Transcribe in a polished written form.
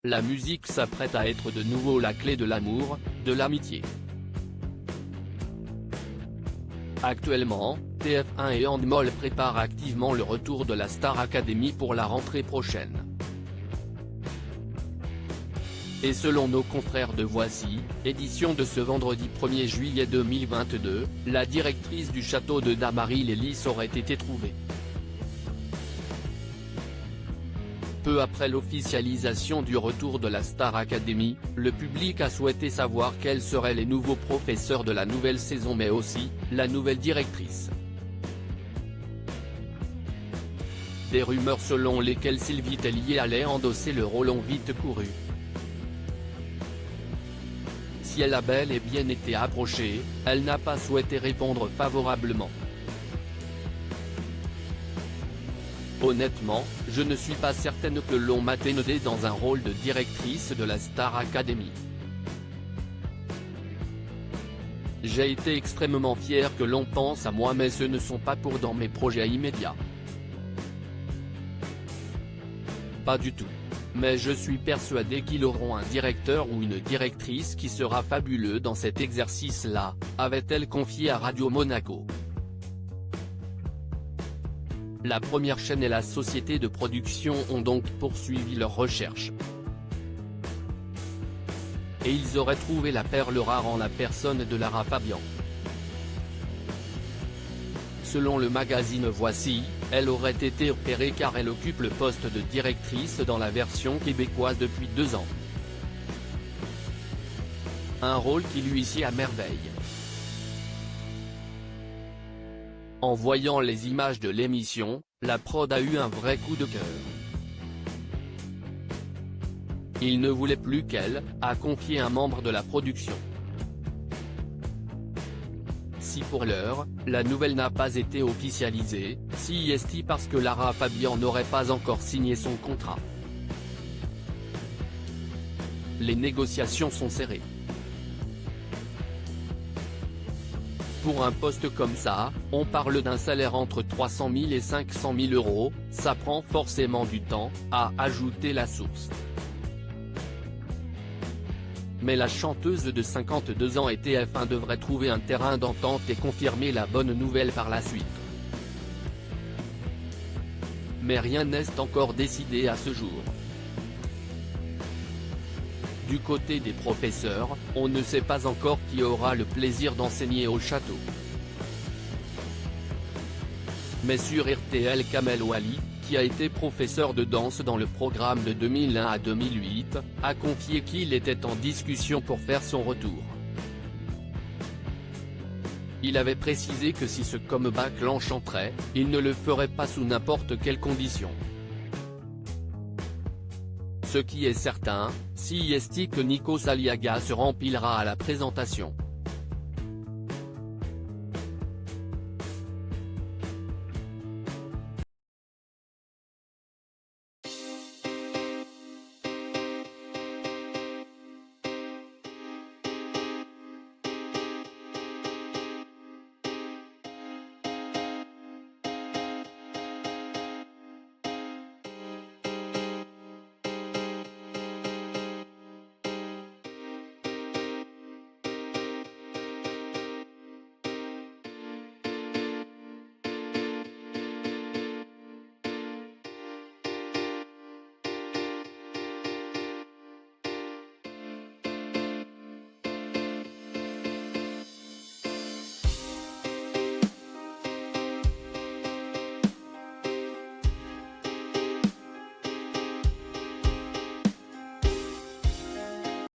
la musique s'apprête à être de nouveau la clé de l'amour, de l'amitié. Actuellement, TF1 et Endemol préparent activement le retour de la Star Academy pour la rentrée prochaine. Et selon nos confrères de Voici, édition de ce vendredi 1er juillet 2022, la directrice du château de Damary-les-Lys aurait été trouvée. Peu après l'officialisation du retour de la Star Academy, le public a souhaité savoir quels seraient les nouveaux professeurs de la nouvelle saison mais aussi, la nouvelle directrice. Des rumeurs selon lesquelles Sylvie Tellier allait endosser le rôle ont vite couru. Si elle a bel et bien été approchée, elle n'a pas souhaité répondre favorablement. Honnêtement, je ne suis pas certaine que l'on m'a ténodé dans un rôle de directrice de la Star Academy. J'ai été extrêmement fier que l'on pense à moi mais ce ne sont pas pour dans mes projets immédiats. Pas du tout. Mais je suis persuadé qu'ils auront un directeur ou une directrice qui sera fabuleux dans cet exercice-là, avait-elle confié à Radio Monaco. La première chaîne et la société de production ont donc poursuivi leurs recherches. Et ils auraient trouvé la perle rare en la personne de Lara Fabian. Selon le magazine Voici, elle aurait été repérée car elle occupe le poste de directrice dans la version québécoise depuis 2 ans. Un rôle qui lui sied à merveille. En voyant les images de l'émission, la prod a eu un vrai coup de cœur. Il ne voulait plus qu'elle, a confié un membre de la production. Si pour l'heure, la nouvelle n'a pas été officialisée, si est parce que Lara Fabian n'aurait pas encore signé son contrat. Les négociations sont serrées. Pour un poste comme ça, on parle d'un salaire entre 300 000 et 500 000 €, ça prend forcément du temps, a ajouté la source. Mais la chanteuse de 52 ans et TF1 devrait trouver un terrain d'entente et confirmer la bonne nouvelle par la suite. Mais rien n'est encore décidé à ce jour. Du côté des professeurs, on ne sait pas encore qui aura le plaisir d'enseigner au château. Mais sur RTL, Kamel Ouali, qui a été professeur de danse dans le programme de 2001 à 2008, a confié qu'il était en discussion pour faire son retour. Il avait précisé que si ce comeback l'enchanterait, il ne le ferait pas sous n'importe quelle condition. Ce qui est certain, si que Nikos Aliagas se rempilera à la présentation.